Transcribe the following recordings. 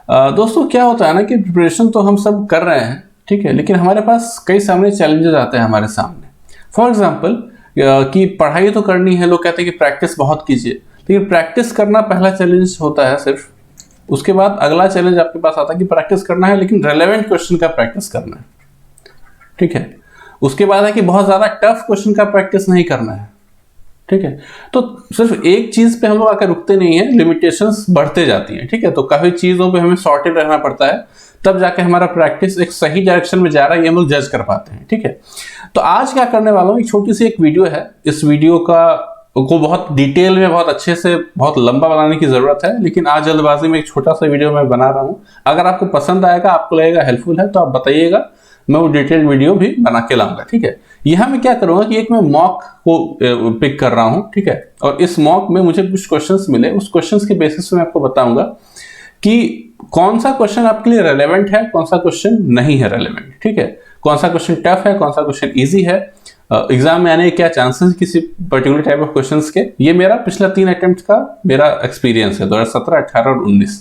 दोस्तों क्या होता है ना कि प्रिपरेशन तो हम सब कर रहे हैं, ठीक है, लेकिन हमारे पास कई सामने चैलेंजेस आते हैं हमारे सामने। फॉर एग्जांपल कि पढ़ाई तो करनी है, लोग कहते हैं कि प्रैक्टिस बहुत कीजिए, लेकिन प्रैक्टिस करना पहला चैलेंज होता है सिर्फ। उसके बाद अगला चैलेंज आपके पास आता है कि प्रैक्टिस करना है लेकिन रेलेवेंट क्वेश्चन का प्रैक्टिस करना है, ठीक है। उसके बाद है कि बहुत ज्यादा टफ क्वेश्चन का प्रैक्टिस नहीं करना है, ठीक है। तो सिर्फ एक चीज पे हम लोग आकर रुकते नहीं है, लिमिटेशंस बढ़ते जाती हैं, ठीक है। तो काफी चीजों पे हमें सॉर्टेड रहना पड़ता है, तब जाके हमारा प्रैक्टिस एक सही डायरेक्शन में जा रहा है ये हम लोग जज कर पाते हैं, ठीक है। तो आज क्या करने वाला हूँ, एक छोटी सी एक वीडियो है। इस वीडियो को बहुत डिटेल में, बहुत अच्छे से, बहुत लंबा बनाने की जरूरत है, लेकिन आज जल्दबाजी में एक छोटा सा वीडियो मैं बना रहा हूँ। अगर आपको पसंद आएगा, आपको लगेगा हेल्पफुल है, तो आप बताइएगा, मैं वो डिटेल वीडियो भी बना के लाऊंगा, ठीक है। यहां मैं क्या करूंगा कि एक मैं मॉक को पिक कर रहा हूं, ठीक है, और इस मॉक में मुझे कुछ क्वेश्चंस मिले, उस क्वेश्चंस के बेसिस पे मैं आपको बताऊंगा कि कौन सा क्वेश्चन आपके लिए रेलेवेंट है, कौन सा क्वेश्चन नहीं है रेलेवेंट, ठीक है। कौन सा क्वेश्चन टफ है, कौन सा क्वेश्चन ईजी है, एग्जाम में आने के क्या चांसेस किसी पर्टिकुलर टाइप ऑफ क्वेश्चंस के। ये मेरा पिछला 3 अटेम्प्ट का मेरा एक्सपीरियंस है, 2017, 18 और 19,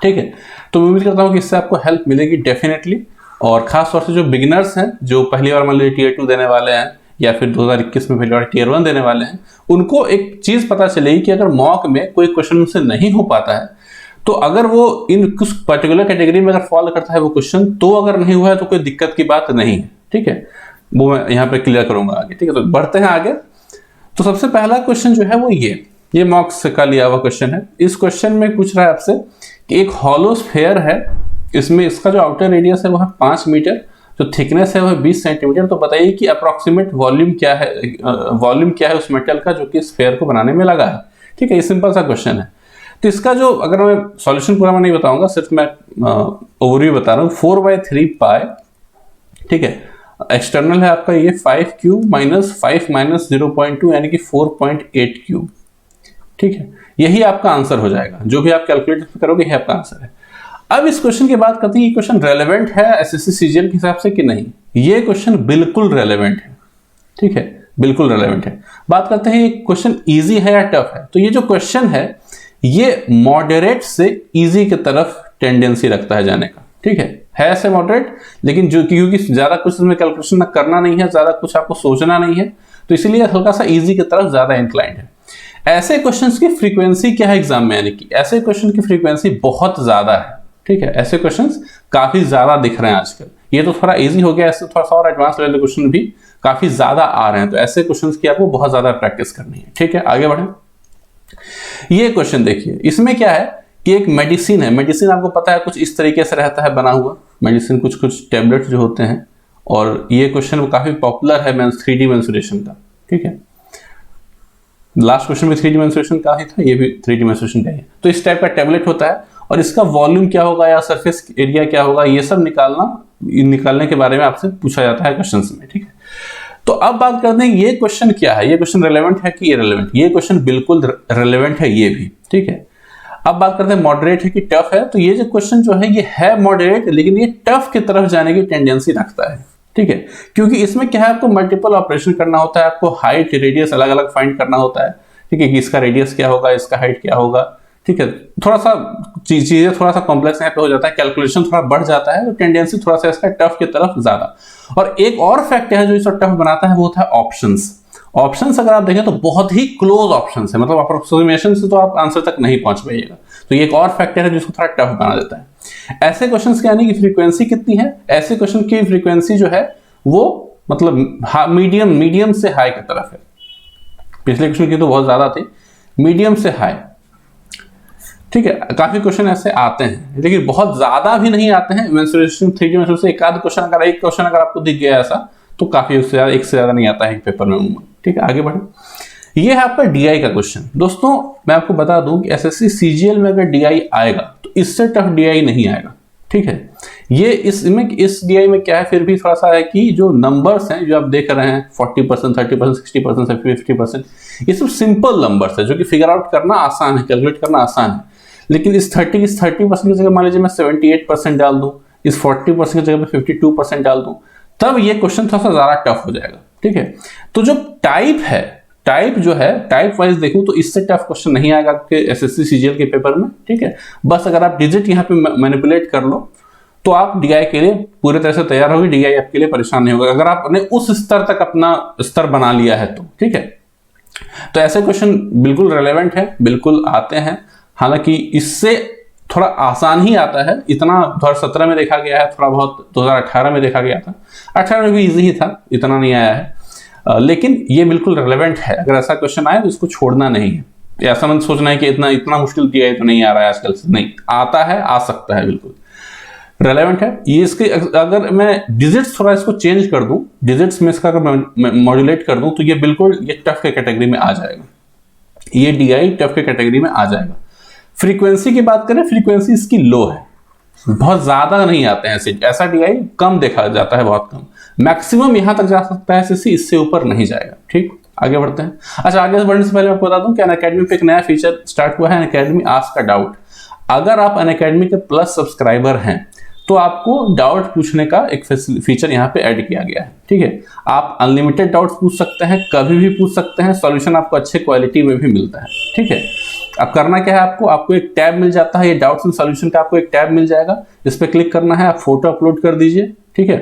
ठीक है। तो मैं उम्मीद करता हूँ कि इससे आपको हेल्प मिलेगी डेफिनेटली। और खास तौर से जो बिगिनर्स हैं, जो पहली बार मान लीजिए टियर 2 देने वाले हैं, या फिर 2021 में पहली बार टियर 1 देने वाले हैं, उनको एक चीज पता चलेगी कि अगर मॉक में कोई क्वेश्चन उनसे नहीं हो पाता है, तो अगर वो इन कुछ पर्टिकुलर कैटेगरी में अगर फॉलो करता है वो क्वेश्चन, तो अगर नहीं हुआ है तो कोई दिक्कत की बात नहीं है, ठीक है। वो मैं यहाँ पे क्लियर करूंगा आगे, ठीक है। तो बढ़ते हैं आगे। तो सबसे पहला क्वेश्चन जो है वो ये मॉक का लिया हुआ क्वेश्चन है। इस क्वेश्चन में पूछ रहा है आपसे कि एक हॉलो स्फेयर है, इसमें इसका जो आउटर रेडियस है वो है 5 मीटर, जो थिकनेस है वो है 20 सेंटीमीटर। तो बताइए कि अप्रोक्सीमेट वॉल्यूम क्या है उस मेटल का जो कि स्फेयर को बनाने में लगा है, ठीक है। ये सिंपल सा क्वेश्चन है। तो इसका जो, अगर मैं सॉल्यूशन पूरा मैं नहीं बताऊंगा, सिर्फ मैं ओवरव्यू बता रहा हूँ। 4/3 पाई, ठीक है। एक्सटर्नल है आपका ये 5 क्यूब माइनस 5 माइनस 0.2 यानी कि 4.8 क्यूब, ठीक है। यही आपका आंसर हो जाएगा, जो भी आप कैलकुलेट करोगे यही आपका आंसर है। अब इस क्वेश्चन की बात करते हैं कि क्वेश्चन रेलेवेंट है एसएससी सीजीएल के हिसाब से कि नहीं। ये क्वेश्चन बिल्कुल रेलेवेंट है, ठीक है, बिल्कुल रेलेवेंट है। बात करते हैं ये क्वेश्चन इजी है या टफ है। तो ये जो क्वेश्चन है ये मॉडरेट से इजी की तरफ टेंडेंसी रखता है जाने का, ठीक है ऐसे मॉडरेट, लेकिन जो क्योंकि ज्यादा कुछ इसमें कैलकुलेशन करना नहीं है, ज्यादा कुछ आपको सोचना नहीं है, तो इसीलिए हल्का सा इजी की तरफ ज्यादा इंक्लाइंड है। ऐसे क्वेश्चंस की फ्रीक्वेंसी क्या है एग्जाम में, यानी कि ऐसे क्वेश्चन की फ्रीक्वेंसी बहुत ज्यादा है, ठीक है। ऐसे क्वेश्चंस काफी ज्यादा दिख रहे हैं आजकल। ये तो थोड़ा इजी हो गया, ऐसे थोड़ा सा और एडवांस लेवल क्वेश्चन भी काफी ज्यादा आ रहे हैं, तो ऐसे क्वेश्चंस की आपको बहुत ज्यादा प्रैक्टिस करनी है, ठीक है। आगे बढ़े। ये क्वेश्चन देखिए, इसमें क्या है कि एक मेडिसिन है। मेडिसिन आपको पता है कुछ इस तरीके से रहता है बना हुआ मेडिसिन, कुछ टैबलेट्स जो होते हैं। और ये क्वेश्चन काफी पॉपुलर है 3D मेंसुरेशन का, ठीक है। लास्ट क्वेश्चन में 3D मेंसुरेशन का ही था, ये भी 3D मेंसुरेशन का है। तो इस टाइप का टैबलेट होता है और इसका वॉल्यूम क्या होगा या सरफेस एरिया क्या होगा, ये सब निकालने के बारे में आपसे पूछा जाता है क्वेश्चंस में, ठीक है। तो अब बात करते हैं ये क्वेश्चन क्या है, ये क्वेश्चन रेलेवेंट है कि इररेलेवेंट। ये क्वेश्चन बिल्कुल रेलेवेंट है ये भी, ठीक है। अब बात करते हैं मॉडरेट है कि टफ है। तो ये जो क्वेश्चन जो है ये है मॉडरेट, लेकिन ये टफ की तरफ जाने की टेंडेंसी रखता है, ठीक है। क्योंकि इसमें क्या है, आपको मल्टीपल ऑपरेशन करना होता है, आपको हाइट रेडियस अलग अलग फाइंड करना होता है, ठीक है, कि इसका रेडियस क्या होगा, इसका हाइट क्या होगा, ठीक है। थोड़ा सा चीजें थोड़ा सा कॉम्प्लेक्स यहाँ पे हो जाता है, कैलकुलेशन थोड़ा बढ़ जाता है, तो टेंडेंसी थोड़ा सा इसका टफ की तरफ ज्यादा। और एक और फैक्ट है जो इसे टफ बनाता है, वो होता है ऑप्शंस। ऑप्शंस अगर आप देखें तो बहुत ही क्लोज ऑप्शंस है, मतलब अप्रोक्सीमेशन से तो आप आंसर तक नहीं पहुंच पाइएगा। तो ये एक और फैक्टर है जिसको थोड़ा टफ बना देता है। ऐसे क्वेश्चंस के आने की फ्रीक्वेंसी कितनी है, ऐसे क्वेश्चन की फ्रीक्वेंसी जो है वो मतलब मीडियम से हाई की तरफ है। पिछले क्वेश्चन की तो बहुत ज्यादा थी, मीडियम से हाई, ठीक है। काफी क्वेश्चन ऐसे आते हैं, लेकिन बहुत ज्यादा भी नहीं आते हैं। मेंसुरेशन 3D मेंसुरेशन से एक क्वेश्चन अगर आपको दिख गया ऐसा, तो काफी उससे ज्यादा, एक से ज्यादा नहीं आता है एक पेपर में, ठीक है। आगे बढ़े। ये है आपका डीआई का क्वेश्चन। दोस्तों मैं आपको बता दूं कि एसएससी सीजीएल में अगर डीआई आएगा तो इससे टफ डीआई नहीं आएगा, ठीक है। ये इस डीआई में क्या है, फिर भी थोड़ा सा है कि जो नंबर्स हैं जो आप देख रहे हैं 40%, 30%, 60%, 50%, ये सब सिंपल नंबर्स है जो कि फिगर आउट करना आसान है, कैलकुलेट करना आसान है। लेकिन इस 30% की जगह मान लीजिए मैं 78% डाल दूं, इस 40% की जगह मैं 52% डाल दूं, तब ये क्वेश्चन थोड़ा सा ज्यादा टफ हो जाएगा, ठीक है। तो जो टाइप है टाइप जो है, टाइप वाइज देखूं तो इससे टफ क्वेश्चन नहीं आएगा आपके एसएससी सीजीएल के पेपर में, ठीक है। बस अगर आप डिजिट यहाँ पे मैनिपुलेट कर लो तो आप डीआई के लिए पूरी तरह से तैयार होगी, डीआई आपके लिए परेशान नहीं होगा अगर आपने उस स्तर तक अपना स्तर बना लिया है तो, ठीक है। तो ऐसे क्वेश्चन बिल्कुल रेलेवेंट है, बिल्कुल आते हैं। हालांकि इससे थोड़ा आसान ही आता है, इतना 2017 में देखा गया है, थोड़ा बहुत 2018 में देखा गया था, 18 में भी इजी ही था, इतना नहीं आया है। लेकिन ये बिल्कुल रेलेवेंट है, अगर ऐसा क्वेश्चन आए तो इसको छोड़ना नहीं है। ऐसा मत सोचना है कि इतना मुश्किल दिया है तो नहीं आ रहा है आजकल से, नहीं, आता है, आ सकता है, बिल्कुल रेलेवेंट है ये। इसके अगर मैं डिजिट्स थोड़ा इसको चेंज कर दूं, डिजिट्स में इसका अगर मॉड्यूलेट कर दूं तो ये बिल्कुल ये टफ के कैटेगरी में आ जाएगा, ये डीआई टफ के कैटेगरी में आ जाएगा। फ्रीक्वेंसी की बात करें, फ्रीक्वेंसी इसकी लो है, बहुत ज्यादा नहीं आते हैं ऐसा डीआई कम देखा जाता है, बहुत कम, मैक्सिमम यहां तक जा सकता है एसएससी, इससे ऊपर नहीं जाएगा, ठीक। आगे बढ़ते हैं। अच्छा, आगे बढ़ने से पहले आपको बता दूं कि अनअकैडमी पे एक नया फीचर स्टार्ट हुआ है, अनअकैडमी आस्क अ डाउट। अगर आप अनअकैडमी के प्लस सब्सक्राइबर हैं तो आपको डाउट पूछने का एक फीचर यहाँ पे ऐड किया गया है, ठीक है। आप अनलिमिटेड डाउट्स पूछ सकते हैं, कभी भी पूछ सकते हैं, सॉल्यूशन आपको अच्छे क्वालिटी में भी मिलता है, ठीक है। अब करना क्या है, आपको एक टैब मिल जाता है, ये डाउट्स एंड सॉल्यूशन का आपको एक टैब मिल जाएगा, इस पर क्लिक करना है, आप फोटो अपलोड कर दीजिए, ठीक है,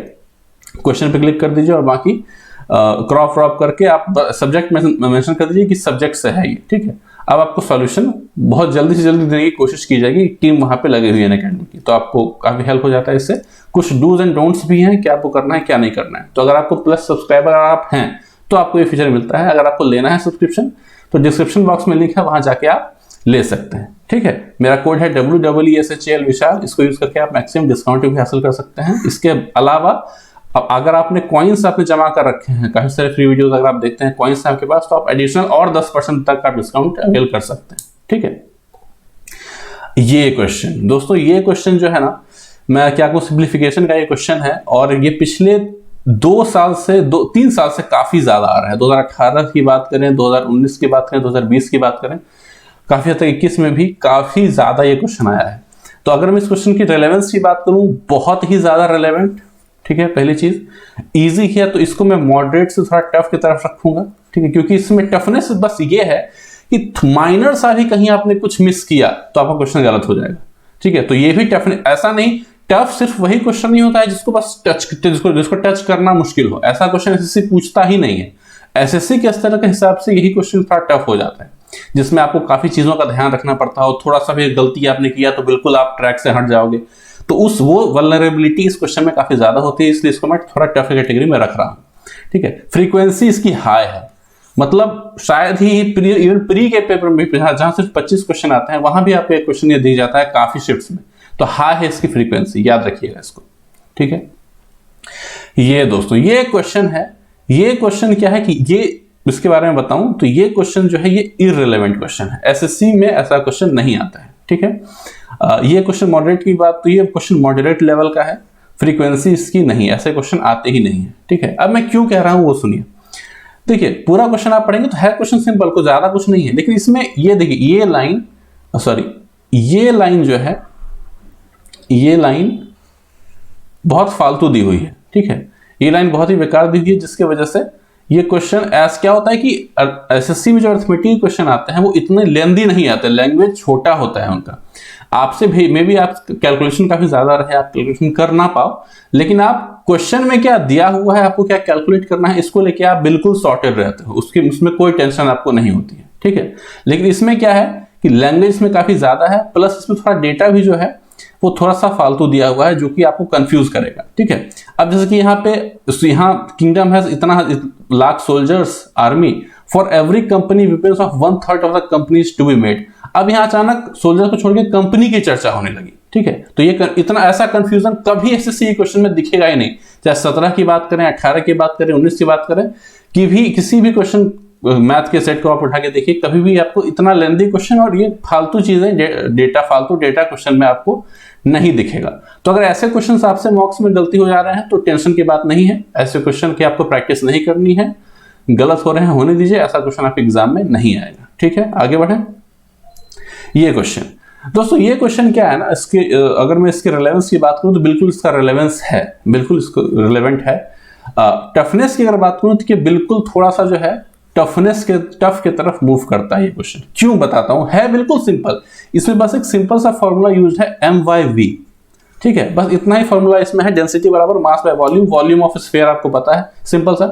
क्वेश्चन पे क्लिक कर दीजिए और बाकी क्रॉप क्रॉप करके आप सब्जेक्ट मेंशन कर दीजिए कि सब्जेक्ट से है ये, ठीक है। अब आपको सॉल्यूशन बहुत जल्दी से जल्दी देने की कोशिश की जाएगी, टीम वहां पे लगी हुई है अनअकैडमी की, तो आपको काफी हेल्प हो जाता है इससे। कुछ डूज एंड डोंट्स भी हैं, क्या आपको करना है क्या नहीं करना है। तो अगर आपको प्लस सब्सक्राइबर आप हैं तो आपको ये फीचर मिलता है। अगर आपको लेना है सब्सक्रिप्शन तो डिस्क्रिप्शन बॉक्स में लिंक है, वहां जाके आप ले सकते हैं, ठीक है। मेरा कोड है WEESHAL विशाल, इसको यूज करके आप मैक्सिमम डिस्काउंट भी हासिल कर सकते हैं। इसके अलावा अब अगर आपने कॉइन्स आपने जमा कर रखे हैं, काफी सारे फ्री वीडियोस अगर आप देखते हैं, कॉइन्स हैं आपके पास, तो आप एडिशनल और 10% तक का डिस्काउंट अवेल कर सकते हैं, ठीक है। ये क्वेश्चन दोस्तों, ये क्वेश्चन जो है ना, मैं क्या आपको सिंप्लीफिकेशन का ये क्वेश्चन है और ये पिछले 3 साल से काफी ज्यादा आ रहा है। 2018 की बात करें, 2019 की बात करें, 2020 की बात करें, काफी हद तक 21 में भी काफी ज्यादा ये क्वेश्चन आया है। तो अगर मैं इस क्वेश्चन की रेलेवेंस की बात करूं, बहुत ही ज्यादा रेलेवेंट, ठीक है। पहली चीज, इजी है तो इसको मैं मॉडरेट से थोड़ा टफ की तरफ रखूंगा, ठीक है, क्योंकि इसमें टफनेस बस ये है कि माइनर सा भी कहीं आपने कुछ मिस किया तो आपका क्वेश्चन गलत हो जाएगा, ठीक है। तो ये भी टफनेस, ऐसा नहीं, टफ सिर्फ वही क्वेश्चन नहीं होता है जिसको बस जिसको टच करना मुश्किल हो, ऐसा क्वेश्चन एसएससी पूछता ही नहीं है। एसएससी के स्तर के हिसाब से यही क्वेश्चन थोड़ा टफ हो जाता है, जिसमें आपको काफी चीजों का ध्यान रखना पड़ता हो, थोड़ा सा भी गलती आपने किया तो बिल्कुल आप ट्रैक से हट जाओगे। तो वो वल्नरेबिलिटी इस क्वेश्चन में काफी ज्यादा होती है, इसलिए इसको मैं थोड़ा टफ कैटेगरी में रख रहा हूं, ठीक है। फ्रीक्वेंसी इसकी हाई है, मतलब शायद ही इवन प्री के पेपर में जहां सिर्फ 25 क्वेश्चन आते हैं, वहां भी आपको एक क्वेश्चन ये दी जाता है काफी शिफ्ट्स में, तो हाई है इसकी फ्रीक्वेंसी, याद रखिएगा इसको, ठीक है। ये दोस्तों ये क्वेश्चन है, ये क्वेश्चन क्या है कि ये इसके बारे में बताऊं तो ये क्वेश्चन जो है ये इररिलेवेंट क्वेश्चन है, एसएससी में ऐसा क्वेश्चन नहीं आता है, ठीक है। ये क्वेश्चन मॉडरेट की बात, तो ये क्वेश्चन मॉडरेट लेवल का है, फ्रीक्वेंसी इसकी नहीं, ऐसे क्वेश्चन आते ही नहीं है, ठीक है। अब मैं क्यों कह रहा हूं वो सुनिए। देखिए पूरा क्वेश्चन आप पढ़ेंगे तो है क्वेश्चन सिंपल, को ज्यादा कुछ नहीं है, लेकिन इसमें ये देखिए ये लाइन जो है, ये लाइन बहुत फालतू दी हुई है, ठीक है। ये लाइन बहुत ही बेकार दी हुई है, जिसकी वजह से ये क्वेश्चन क्या होता है कि एसएससी में जो अरिथमेटिक क्वेश्चन आते हैं वो इतने लेंदी नहीं आते, लैंग्वेज छोटा होता है उनका। आपसे भी मे बी आप कैलकुलेशन काफी ज्यादा रहे, आप कैलकुलेशन कर ना पाओ, लेकिन आप क्वेश्चन में क्या दिया हुआ है, आपको क्या कैलकुलेट करना है, इसको लेके आप बिल्कुल सॉर्टेड रहते हो, उसमें कोई टेंशन आपको नहीं होती है, ठीक है। लेकिन इसमें क्या है कि लैंग्वेज में काफी ज्यादा है, प्लस इसमें थोड़ा डेटा भी जो है वो थोड़ा सा फालतू दिया हुआ है, जो कि आपको कंफ्यूज करेगा, ठीक है। अब जैसे कि यहाँ किंगडम हैज इतना lakh soldiers army for every company weapons of 1/3 of the companies to be made. अब यहाँ अचानक सोल्जर को छोड़ के कंपनी की चर्चा होने लगी, ठीक है। तो ये इतना ऐसा कंफ्यूजन कभी एसएससी क्वेश्चन में दिखेगा ही नहीं, चाहे 17 की बात करें, 18 की बात करें, 19 की बात करें, कि भी किसी भी क्वेश्चन मैथ के सेट को आप उठा के देखिए, कभी भी आपको इतना लेंदी क्वेश्चन और ये फालतू चीजें फालतू डेटा क्वेश्चन में आपको नहीं दिखेगा। तो अगर ऐसे क्वेश्चन आपसे मॉक्स में गलती हो जा रहे हैं तो टेंशन की बात नहीं है, ऐसे क्वेश्चन की आपको प्रैक्टिस नहीं करनी है, गलत हो रहे हैं होने दीजिए, ऐसा क्वेश्चन आपके एग्जाम में नहीं आएगा, ठीक है। आगे बढ़े। ये क्वेश्चन दोस्तों, ये क्वेश्चन क्या है ना, इसके अगर मैं इसके रिलेवेंस की बात करूं तो बिल्कुल इसका रिलेवेंस है, बिल्कुल इसको रिलेवेंट है। टफनेस की अगर बात करूं तो बिल्कुल थोड़ा सा जो है टफ के तरफ मूव करता है ये क्वेश्चन। क्यों बताता हूं, है बिल्कुल सिंपल। इसमें बस एक सिंपल सा फॉर्मूला यूज है m/v, ठीक है, बस इतना ही फॉर्मूला इसमें है, डेंसिटी बराबर mass by volume, volume of sphere आपको पता है, सिंपल सा।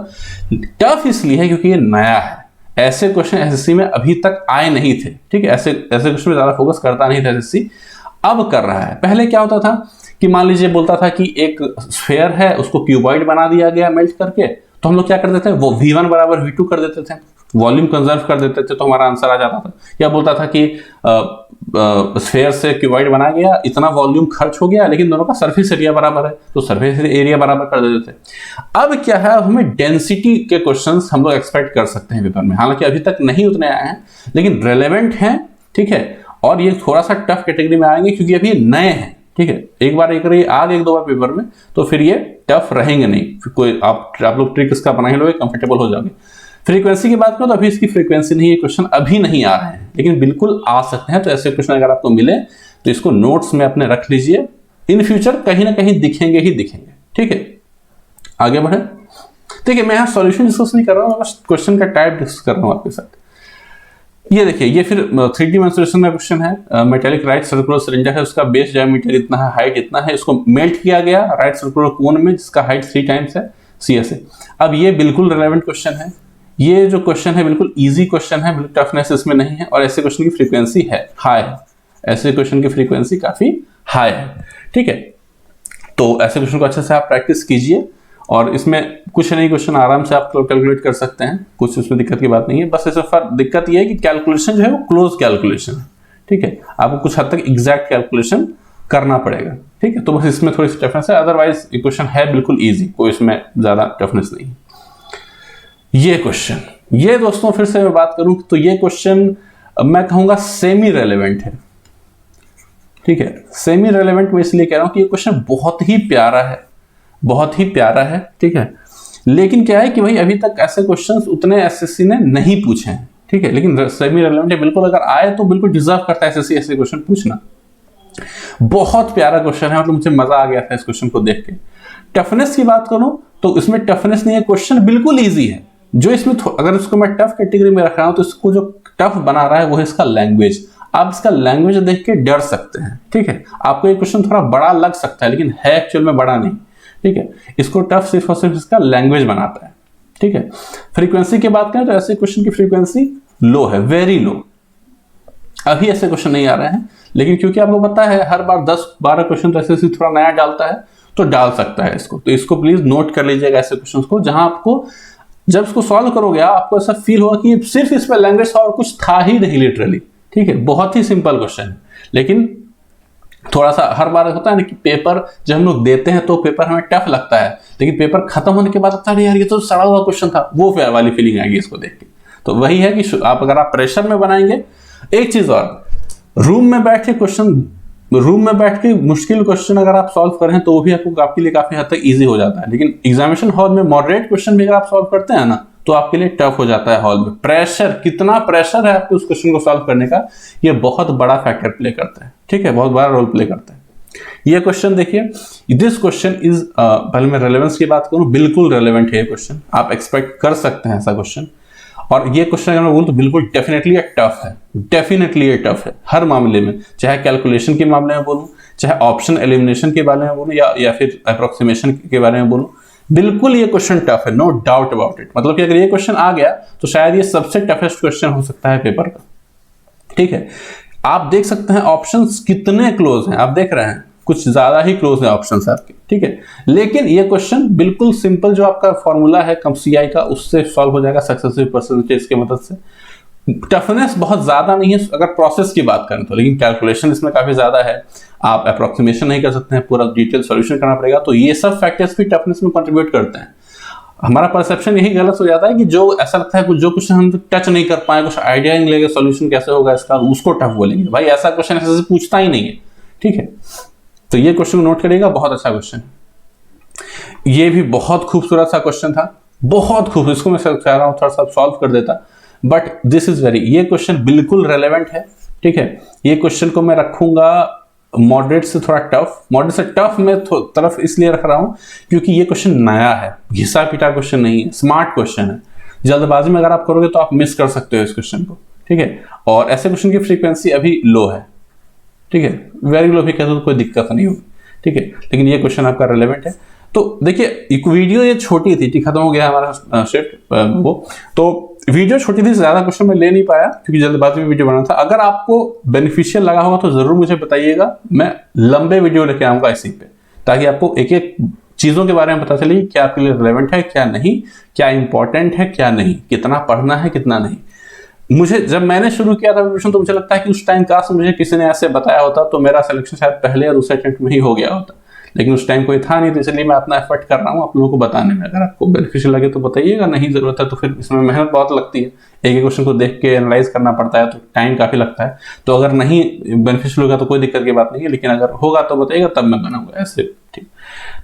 टफ इसलिए है क्योंकि ये नया है, ऐसे क्वेश्चन एसएससी में अभी तक आए नहीं थे, ठीक है, ऐसे क्वेश्चन में ज्यादा फोकस करता नहीं था एसएससी, अब कर रहा है। पहले क्या होता था कि मान लीजिए बोलता था कि एक स्फीयर है, उसको क्यूबॉइड बना दिया गया मेल्ट करके, तो हम लोग क्या करते थे, वो v1 बराबर v2 कर देते थे, वॉल्यूम कंजर्व कर देते थे, तो हमारा आंसर आ जाता था। या बोलता था कि स्फीयर से क्यूबॉइड बनाया गया, इतना वॉल्यूम खर्च हो गया, लेकिन दोनों का सरफेस एरिया बराबर है, तो सरफेस एरिया बराबर कर देते थे। अब क्या है, अब हमें डेंसिटी के क्वेश्चंस हम लोग एक्सपेक्ट कर सकते हैं पेपर में, हालांकि अभी तक नहीं उतने आए हैं, लेकिन रेलेवेंट हैं, ठीक है, और ये थोड़ा सा टफ कैटेगरी में आएंगे क्योंकि अभी नए हैं, ठीक है। एक बार एक दो बार पेपर में, तो फिर ये टफ रहेंगे नहीं, फिर कोई आप लोग ट्रिक इसका बना ही लोगे, कंफर्टेबल हो जाओगे। फ्रीक्वेंसी की बात करो तो अभी इसकी फ्रीक्वेंसी नहीं है, क्वेश्चन अभी नहीं आ रहे हैं, लेकिन बिल्कुल आ सकते हैं। तो ऐसे क्वेश्चन अगर आपको मिले तो इसको नोट्स में अपने रख लीजिए, इन फ्यूचर कहीं ना कहीं दिखेंगे ही दिखेंगे, ठीक है। आगे बढ़े, देखिए मैं यहाँ सॉल्यूशन डिस्कस नहीं कर रहा हूँ, बस क्वेश्चन का टाइप डिस्कस कर रहा हूँ आपके साथ। ये देखिए, ये फिर 3D मेंसुरेशन का क्वेश्चन है। मेटेलिक राइट सर्कुलर सिलेंडर है, उसका बेस डायमीटर इतना है, हाइट इतना है, इसको मेल्ट किया गया राइट सर्कुलर कोन में, जिसका हाइट 3 टाइम्स है CS है। अब ये बिल्कुल रिलेवेंट क्वेश्चन है, ये जो क्वेश्चन है बिल्कुल इजी क्वेश्चन है, बिल्कुल टफनेस इसमें नहीं है, और ऐसे क्वेश्चन की फ्रीक्वेंसी है हाई है, ऐसे क्वेश्चन की फ्रीक्वेंसी काफी हाई है, ठीक है। तो ऐसे क्वेश्चन को अच्छे से आप प्रैक्टिस कीजिए, और इसमें कुछ नहीं, क्वेश्चन आराम से आप कैलकुलेट कर सकते हैं, कुछ उसमें दिक्कत की बात नहीं है। बस इसमें दिक्कत ये है कि कैलकुलेशन जो है वो क्लोज कैलकुलेशन है, ठीक है, आपको कुछ हद तक एग्जैक्ट कैलकुलेशन करना पड़ेगा, ठीक है। तो बस इसमें थोड़ी सी टफनेस है, अदरवाइज ये क्वेश्चन है बिल्कुल ईजी, कोई इसमें ज्यादा टफनेस नहीं है। ये क्वेश्चन, ये दोस्तों फिर से मैं बात करूं तो ये क्वेश्चन मैं कहूंगा सेमी रेलेवेंट है, ठीक है। सेमी रेलेवेंट मैं इसलिए कह रहा हूं कि ये क्वेश्चन बहुत ही प्यारा है, बहुत ही प्यारा है, ठीक है। लेकिन क्या है कि भाई अभी तक ऐसे क्वेश्चंस उतने एसएससी ने नहीं पूछे हैं, ठीक है, लेकिन सेमी रेलेवेंट है, बिल्कुल अगर आए तो बिल्कुल डिजर्व करता है एसएससी ऐसे क्वेश्चन पूछना। बहुत प्यारा क्वेश्चन है, मतलब मुझे मजा आ गया था इस क्वेश्चन को देख के। टफनेस की बात करूं तो इसमें टफनेस नहीं है, क्वेश्चन बिल्कुल ईजी है। जो इसमें अगर इसको मैं टफ कैटेगरी में रख रहा हूं तो इसको जो टफ बना रहा है वो है इसका लैंग्वेज। आप इसका लैंग्वेज देख के डर सकते हैं, ठीक है, आपको ये क्वेश्चन थोड़ा बड़ा लग सकता है, लेकिन है एक्चुअल में बड़ा नहीं, ठीक है। इसको टफ सिर्फ और सिर्फ इसका लैंग्वेज बनाता है, ठीक है। फ्रीक्वेंसी की बात करें तो ऐसे क्वेश्चन की फ्रीक्वेंसी लो है, वेरी लो, अभी ऐसे क्वेश्चन नहीं आ रहे हैं, लेकिन क्योंकि आपको पता है हर बार 10-12 क्वेश्चन तो ऐसे थोड़ा नया डालता है, तो डाल सकता है इसको। तो इसको प्लीज नोट कर लीजिएगा ऐसे क्वेश्चन को, जहां आपको जब इसको सॉल्व करोगे आपको ऐसा फील होगा कि सिर्फ इसमें लैंग्वेज और कुछ था ही नहीं लिटरली, ठीक है। बहुत ही सिंपल क्वेश्चन है, लेकिन थोड़ा सा हर बार होता है ना कि पेपर जब हम लोग देते हैं तो पेपर हमें टफ लगता है, लेकिन पेपर खत्म होने के बाद लगता है यार ये तो सड़ा हुआ क्वेश्चन था, वो वाली फीलिंग आएगी इसको देख के। तो वही है कि आप अगर आप प्रेशर में बनाएंगे, एक चीज और, रूम में बैठ के मुश्किल क्वेश्चन अगर आप सॉल्व करें तो वो भी आपके लिए काफी हद तक इजी हो जाता है, लेकिन एग्जामिनेशन हॉल में मॉडरेट क्वेश्चन भी अगर आप सॉल्व करते हैं ना तो आपके लिए टफ हो जाता है हॉल में। प्रेशर, कितना प्रेशर है आपको उस क्वेश्चन को सॉल्व करने का, ये बहुत बड़ा फैक्टर प्ले करता है, ठीक है, बहुत बड़ा रोल प्ले करता है। ये क्वेश्चन देखिए, दिस क्वेश्चन इज, पहले मैं रेलेवेंस की बात करूं, बिल्कुल रेलेवेंट है ये क्वेश्चन, आप एक्सपेक्ट कर सकते हैं ऐसा क्वेश्चन। और ये क्वेश्चन अगर मैं बोलूं तो बिल्कुल डेफिनेटली टफ है, डेफिनेटली ये टफ है हर मामले में, चाहे कैलकुलेशन के मामले में बोलूं, चाहे ऑप्शन एलिमिनेशन के बारे में बोलूं, या फिर अप्रोक्सीमेशन के बारे में बोलूं, बिल्कुल ये क्वेश्चन टफ है, नो डाउट अबाउट इट। मतलब कि अगर ये क्वेश्चन आ गया तो शायद ये सबसे टफेस्ट क्वेश्चन हो सकता है पेपर का, ठीक है। आप देख सकते हैं ऑप्शंस कितने क्लोज हैं, आप देख रहे हैं कुछ ज्यादा ही क्लोज है ऑप्शंस आपके, ठीक है। लेकिन ये क्वेश्चन बिल्कुल सिंपल, जो आपका फॉर्मूला है CI का उससे सॉल्व हो जाएगा सक्सेसिव परसेंटेज की मदद से। टफनेस बहुत ज्यादा नहीं है अगर प्रोसेस की बात करें तो, लेकिन कैलकुलेशन इसमें काफी ज्यादा है, आप अप्रोक्सीमेशन नहीं कर सकते हैं, पूरा डिटेल सॉल्यूशन करना पड़ेगा। तो ये सब फैक्टर्स भी टफनेस में कंट्रीब्यूट करते हैं। हमारा परसेप्शन यही गलत हो जाता है कि जो ऐसा लगता है जो क्वेश्चन हम टच नहीं कर पाए, कुछ आइडिया नहीं लेंगे सॉल्यूशन कैसे होगा इसका, उसको टफ बोलेंगे। भाई ऐसा क्वेश्चन ऐसे पूछता ही नहीं है, ठीक है। तो ये क्वेश्चन नोट करिएगा, बहुत अच्छा क्वेश्चन है। ये भी बहुत खूबसूरत सा क्वेश्चन था, बहुत खूब, इसको मैं चाह रहा हूं थोड़ा सा सॉल्व कर देता, बट दिस इज वेरी, ये क्वेश्चन बिल्कुल रेलेवेंट है, ठीक है। ये क्वेश्चन को मैं रखूंगा मॉडरेट से थोड़ा टफ, मॉडरेट से टफ में तरफ इसलिए रख रहा हूं क्योंकि ये क्वेश्चन नया है, घिसा पिटा क्वेश्चन नहीं है, स्मार्ट क्वेश्चन है। जल्दबाजी में अगर आप करोगे तो आप मिस कर सकते हो इस क्वेश्चन को, ठीक है। और ऐसे क्वेश्चन की फ्रीक्वेंसी अभी लो है, ठीक है, वेरी लो भी कहते तो कोई दिक्कत नहीं होगी, ठीक है, लेकिन ये क्वेश्चन आपका रिलेवेंट है। तो देखिए एक वीडियो ये छोटी थी, ठीक, खत्म हो गया हमारा शिफ्ट वो, तो वीडियो छोटी थी, ज्यादा क्वेश्चन मैं ले नहीं पाया क्योंकि जल्दबाजी में वीडियो बना था। अगर आपको बेनिफिशियल लगा होगा तो जरूर मुझे बताइएगा, मैं लंबे वीडियो लेके आऊंगा इसी पे, ताकि आपको एक एक चीजों के बारे में पता चले क्या आपके लिए रिलेवेंट है क्या नहीं, क्या इंपॉर्टेंट है क्या नहीं, कितना पढ़ना है कितना नहीं। मुझे जब मैंने शुरू किया था प्रिपरेशन तो मुझे लगता है कि उस टाइम काश मुझे किसी ने ऐसे बताया होता तो मेरा सिलेक्शन शायद पहले या दूसरे अटेम्प्ट में ही हो गया होता, लेकिन उस टाइम कोई था नहीं, तो इसलिए मैं अपना एफर्ट कर रहा हूँ आप लोगों को बताने में। अगर आपको बेनिफिशियल लगे तो बताइएगा, नहीं जरूरत है तो फिर इसमें मेहनत बहुत लगती है, एक एक क्वेश्चन को देख के एनालाइज करना पड़ता है तो टाइम काफी लगता है। तो अगर नहीं बेनिफिशियल होगा तो कोई दिक्कत की बात नहीं है, लेकिन अगर होगा तो बताइएगा तब मैं बनाऊंगा ऐसे, ठीक।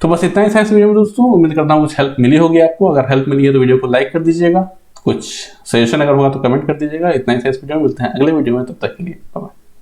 तो बस इतना ही था इस वीडियो में दोस्तों, उम्मीद करता हूँ कुछ हेल्प मिली होगी आपको। अगर हेल्प मिली है तो वीडियो को लाइक कर दीजिएगा, कुछ सजेशन अगर होगा तो कमेंट कर दीजिएगा। इतना ही था इस वीडियो में, मिलते हैं अगले वीडियो में, तब तक के लिए बाय बाय।